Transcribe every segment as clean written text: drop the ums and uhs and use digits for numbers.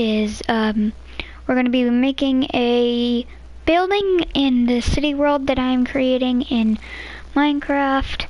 is we're going to be making a building in the city world that I'm creating in Minecraft.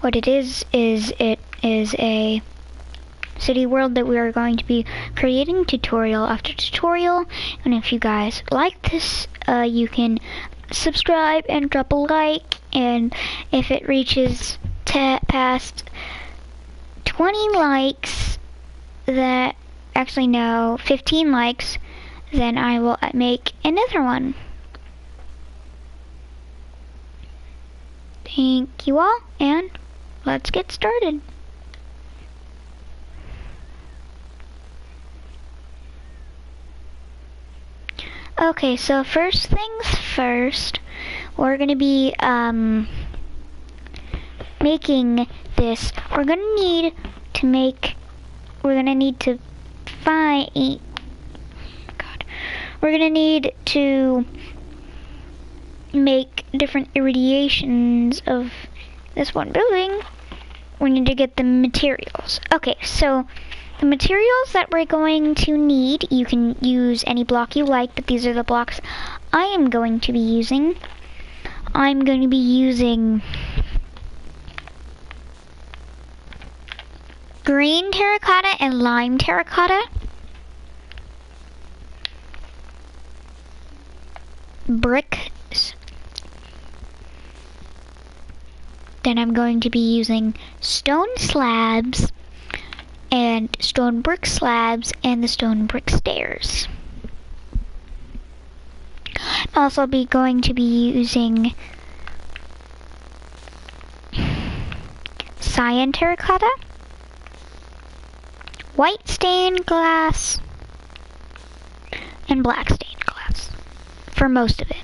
What it is it is a city world that we are going to be creating tutorial after tutorial, and if you guys like this, you can subscribe and drop a like, and if it reaches past 20 likes, that actually no, 15 likes, then I will make another one. Thank you all, and let's get started. Okay, so first things first, we're gonna be making this. We're gonna need to find. God, we're gonna need to make different irradiations of this one building. We need to get the materials. Okay, so the materials that we're going to need, you can use any block you like, but these are the blocks I am going to be using. I'm going to be using green terracotta and lime terracotta, bricks. Then I'm going to be using stone slabs and stone brick slabs and the stone brick stairs. I'll also be going to be using cyan terracotta, white stained glass, and black stained glass for most of it.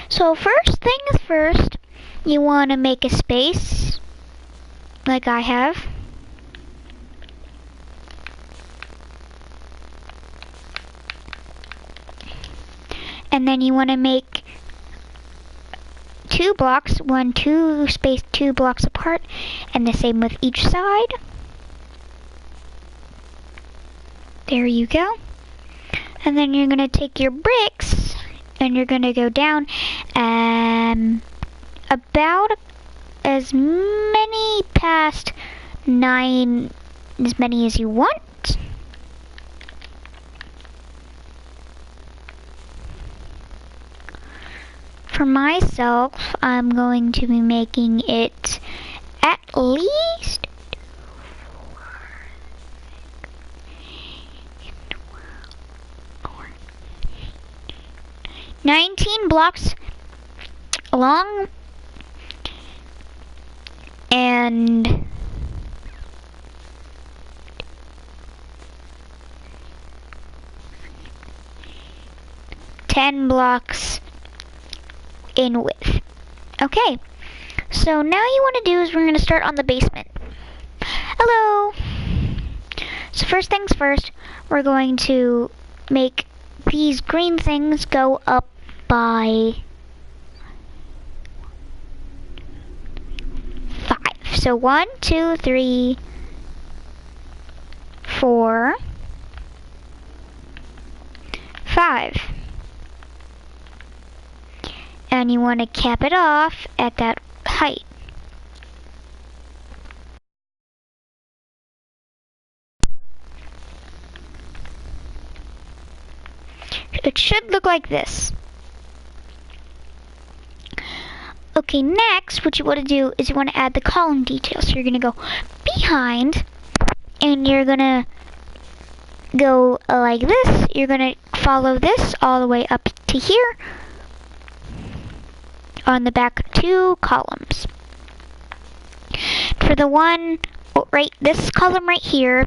So first things first, you want to make a space like I have. And then you want to make 2 blocks, 2 blocks apart, and the same with each side. There you go. And then you're going to take your bricks and you're going to go down about as many past 9, as many as you want. For myself, I'm going to be making it at least 19 blocks long and 10 blocks in width. Okay, so now you want to do is we're going to start on the basement. Hello! So first things first, we're going to make these green things go up by 5. So 1, 2, 3, 4, 5. And you want to cap it off at that height. It should look like this. Okay, next what you want to do is you want to add the column details. So you're going to go behind and you're going to go like this. You're going to follow this all the way up to here on the back 2 columns. For the one right, this column right here,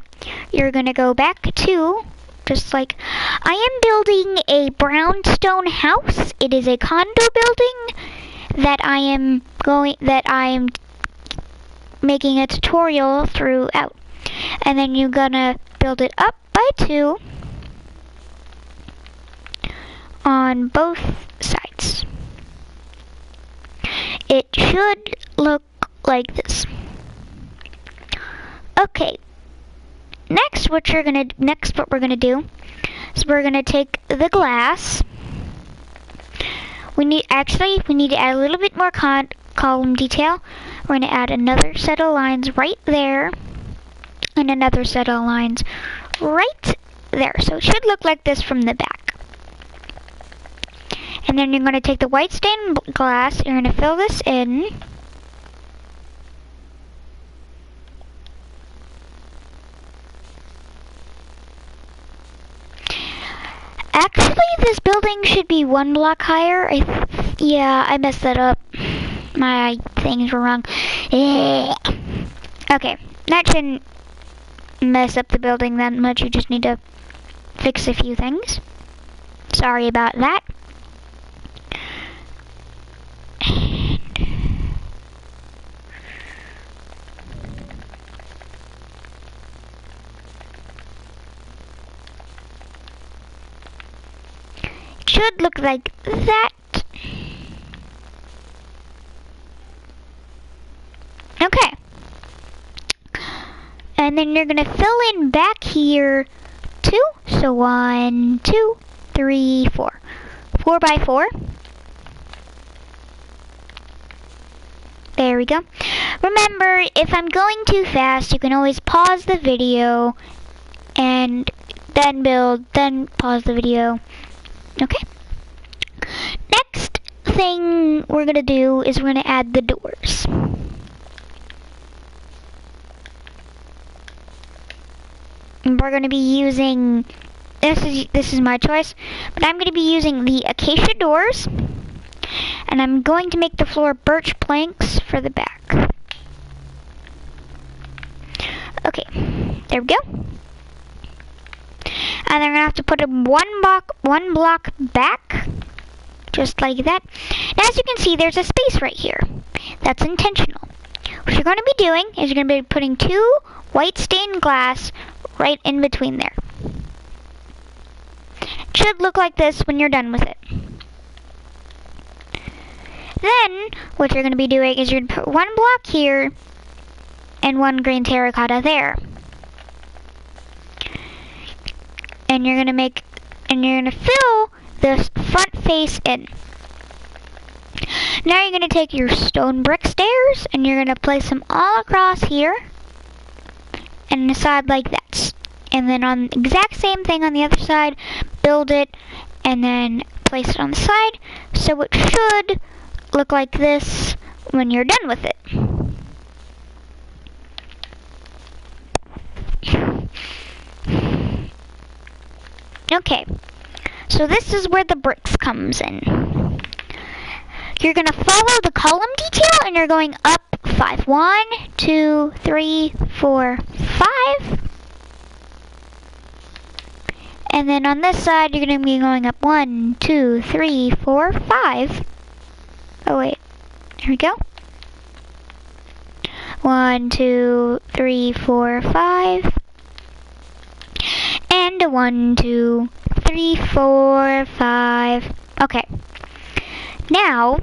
you're going to go back 2. Just like, I am building a brownstone house. It is a condo building that I am making a tutorial throughout. And then you're gonna build it up by 2 on both sides. It should look like this. Okay. Next, what we're gonna do is we're gonna take the glass. We need to add a little bit more column detail. We're gonna add another set of lines right there, and another set of lines right there. So it should look like this from the back. And then you're gonna take the white stained glass. You're gonna fill this in. Actually, this building should be 1 block higher. Yeah, I messed that up. My things were wrong. Okay, that shouldn't mess up the building that much. You just need to fix a few things. Sorry about that. Should look like that. Okay. And then you're gonna fill in back here 2. So 1, 2, 3, 4. 4 by 4. There we go. Remember, if I'm going too fast, you can always pause the video and then build, then pause the video. Okay. Next thing we're gonna do is we're gonna add the doors. And we're gonna be using this is my choice, but I'm gonna be using the acacia doors, and I'm going to make the floor birch planks for the back. Okay, there we go. And they're gonna have to put them one block back, just like that. And as you can see, there's a space right here. That's intentional. What you're gonna be doing is you're gonna be putting 2 white stained glass right in between there. It should look like this when you're done with it. Then, what you're gonna be doing is you're gonna put 1 block here and 1 green terracotta there. And you're gonna fill the front face in. Now you're gonna take your stone brick stairs and you're gonna place them all across here and the side like that. And then on the exact same thing on the other side, build it and then place it on the side. So it should look like this when you're done with it. Okay, so this is where the bricks comes in. You're gonna follow the column detail and you're going up 5. 1, 2, 3, 4, 5. And then on this side, you're gonna be going up 1, 2, 3, 4, 5. Oh wait, here we go. 1, 2, 3, 4, 5. And 1, 2, 3, 4, 5. Okay. Now,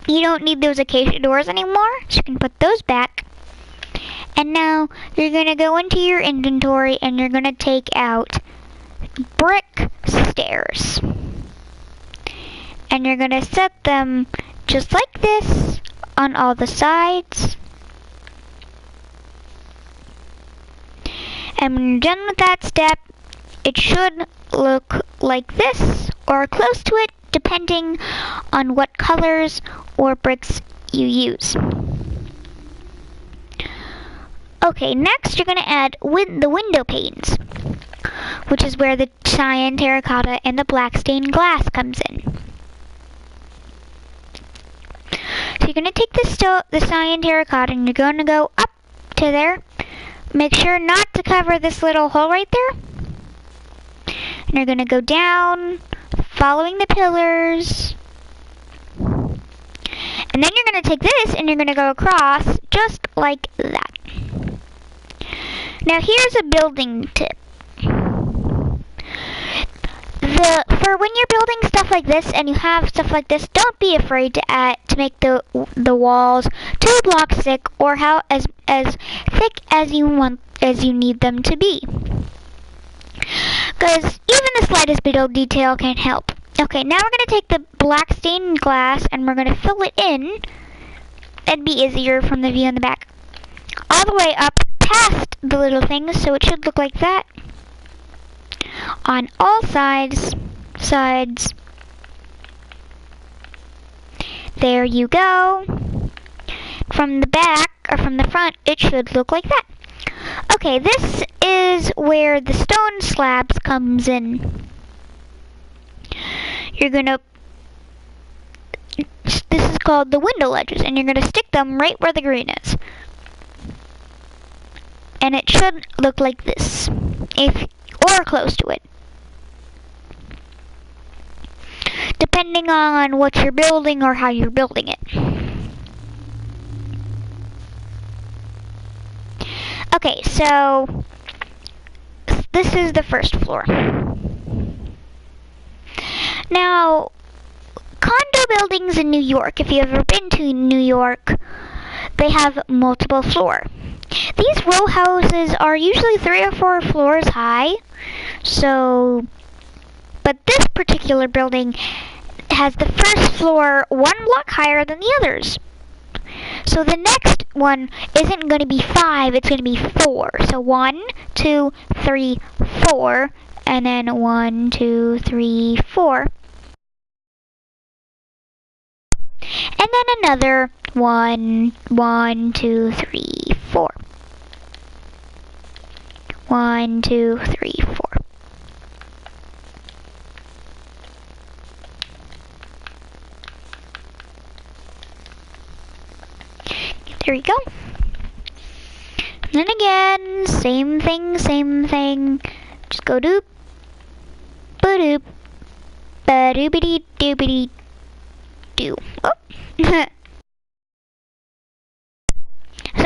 you don't need those acacia doors anymore, so you can put those back. And now, you're going to go into your inventory and you're going to take out brick stairs. And you're going to set them just like this on all the sides. And when you're done with that step, it should look like this or close to it, depending on what colors or bricks you use. Okay, next you're going to add the window panes, which is where the cyan terracotta and the black stained glass comes in. So you're going to take the cyan terracotta and you're going to go up to there. Make sure not to cover this little hole right there. And you're going to go down, following the pillars. And then you're going to take this and you're going to go across just like that. Now here's a building tip. for when you're building stuff like this and you have stuff like this, don't be afraid to make the walls 2 blocks thick or how as thick as you need them to be. Because even the slightest bit of detail can help. Okay, now we're going to take the black stained glass and we're going to fill it in. That'd be easier from the view in the back. All the way up past the little things, so it should look like that. On all sides. There you go. From the back, or from the front, it should look like that. Okay, this is where the stone slabs comes in. This is called the window ledges, and you're gonna stick them right where the green is. And it should look like this, or close to it. Depending on what you're building or how you're building it. Okay, so this is the first floor. Now, condo buildings in New York, if you've ever been to New York, they have multiple floors. These row houses are usually 3 or 4 floors high, but this particular building has the first floor 1 block higher than the others. So the next one isn't going to be 5, it's going to be 4. So 1, 2, 3, 4, and then 1, 2, 3, 4. And then another 1, 2, 3, 4. 1, 2, 3, 4. There you go. And then again, same thing. Just go doop, ba-doop, ba-doobity-doobity do. Oh. Sorry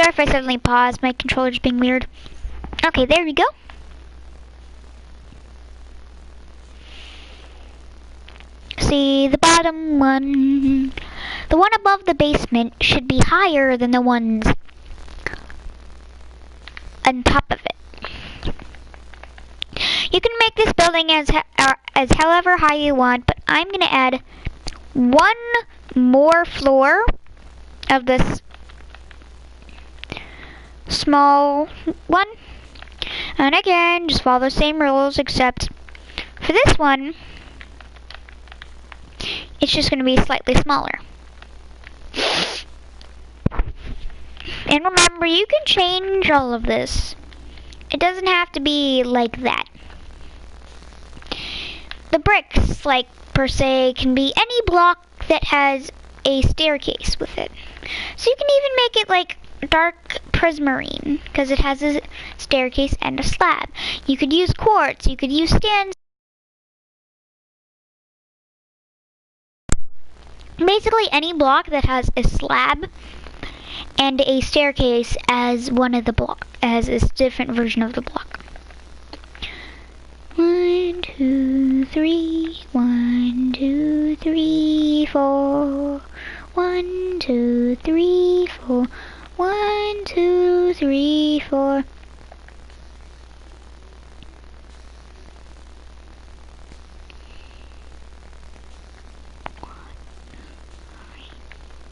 if I suddenly paused, my controller's being weird. Okay, there we go. See, the bottom one, the one above the basement should be higher than the ones on top of it. You can make this building as however high you want, but I'm going to add 1 more floor of this small one. And again, just follow the same rules, except for this one, it's just going to be slightly smaller. And remember, you can change all of this. It doesn't have to be like that. The bricks, like, per se, can be any block that has a staircase with it. So you can even make it like dark prismarine, because it has a staircase and a slab. You could use quartz, you could use stands. Basically any block that has a slab and a staircase as one of the block, as a different version of the block. 1, 2, 3, 1, 2, 3, 4. 1, 2, 3, 4. 1, 2, 3, 4.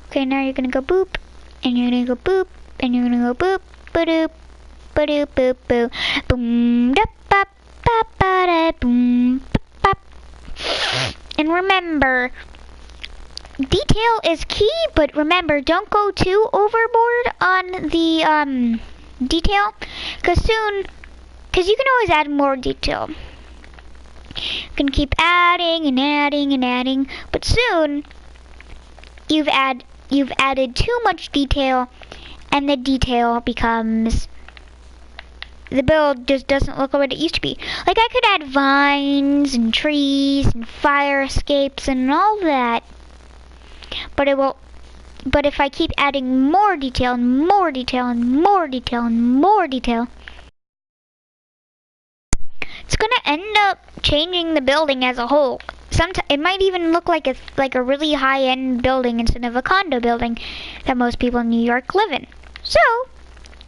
Okay, now you're gonna go boop, and you're gonna go boop, and you're gonna go boop, ba-doop, ba-doop, boop, boop, boom, da, bop, bop, ba, da, boom, bop. And remember, detail is key, but remember, don't go too overboard on the detail, because you can always add more detail. You can keep adding and adding and adding, but soon you've added too much detail, and the detail becomes, the build just doesn't look like it used to be. Like, I could add vines and trees and fire escapes and all that, but if I keep adding more detail and more detail and more detail and more detail, it's gonna end up changing the building as a whole. It might even look like a really high-end building instead of a condo building that most people in New York live in. So,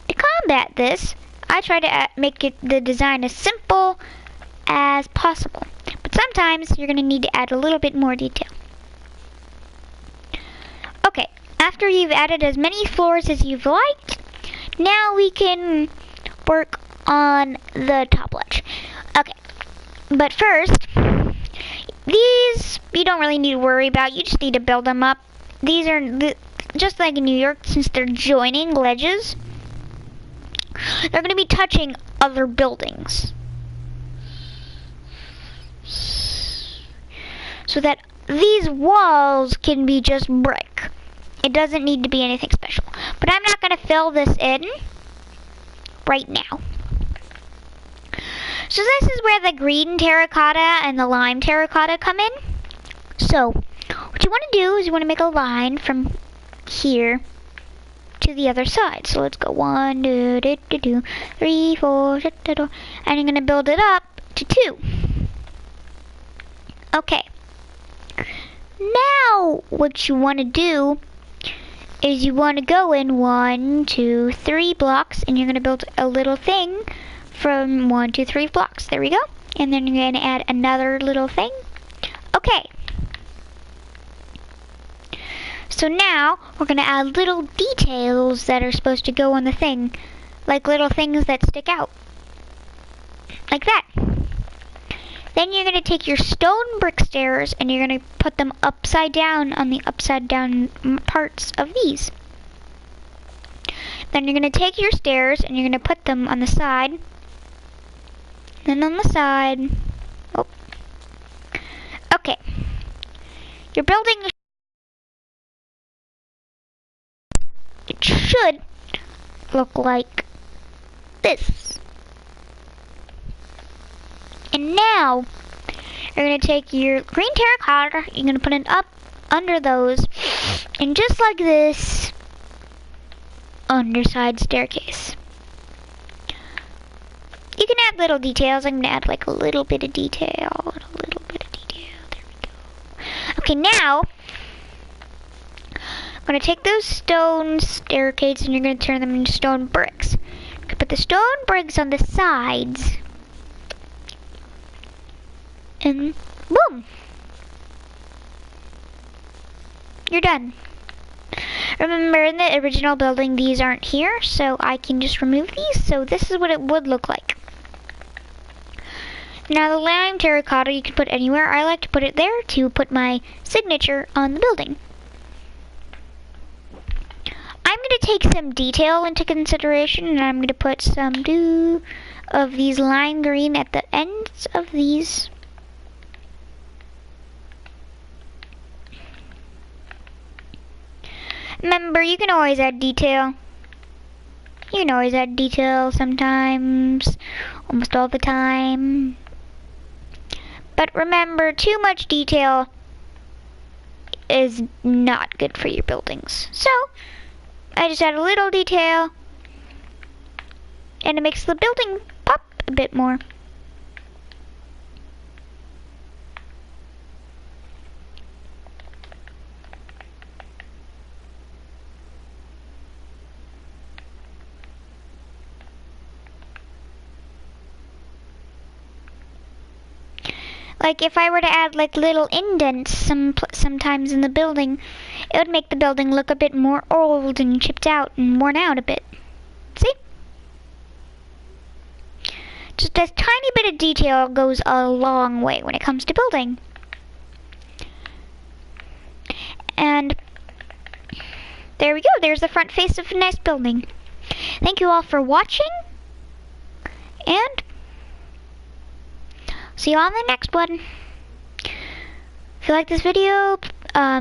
to combat this, I try to make the design as simple as possible. But sometimes you're going to need to add a little bit more detail. Okay, after you've added as many floors as you've liked, now we can work on the top ledge. Okay, but first, these you don't really need to worry about. You just need to build them up. These are just like in New York, since they're joining ledges, they're going to be touching other buildings, so that these walls can be just brick. It doesn't need to be anything special. But I'm not going to fill this in right now. So this is where the green terracotta and the lime terracotta come in. So what you want to do is you want to make a line from here to the other side. So let's go 1, 2, 3, 4, and you're going to build it up to 2. Okay. Now what you want to do is you want to go in 1, 2, 3 blocks, and you're going to build a little thing from 1, 2, 3 blocks. There we go. And then you're going to add another little thing. Okay. So now we're going to add little details that are supposed to go on the thing, like little things that stick out, like that. Then you're going to take your stone brick stairs and you're going to put them upside down on the upside down parts of these. Then you're going to take your stairs and you're going to put them on the side. Then on the side. Oh. Okay. Your building, it should look like this. And now, you're going to take your green terracotta, you're going to put it up under those, and just like this, underside staircase. You can add little details. I'm going to add like a little bit of detail, and a little bit of detail. There we go. Okay, now, I'm going to take those stone staircases and you're going to turn them into stone bricks. You can put the stone bricks on the sides. And boom! You're done. Remember, in the original building, these aren't here, so I can just remove these. So this is what it would look like. Now the lime terracotta you can put anywhere. I like to put it there to put my signature on the building. I'm going to take some detail into consideration, and I'm going to put some of these lime green at the ends of these. Remember, you can always add detail. You can always add detail sometimes, almost all the time. But remember, too much detail is not good for your buildings. So, I just add a little detail, and it makes the building pop a bit more. Like if I were to add like little indents sometimes in the building, it would make the building look a bit more old and chipped out and worn out a bit. See? Just a tiny bit of detail goes a long way when it comes to building. And there we go. There's the front face of a nice building. Thank you all for watching, and see you on the next one. If you like this video,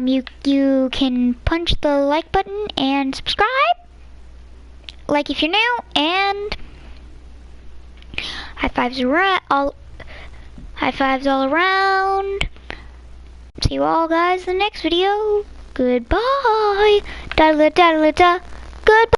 you can punch the like button and subscribe, like if you're new, and high fives all around. See you all guys in the next video. Goodbye. Da da da da da. Goodbye.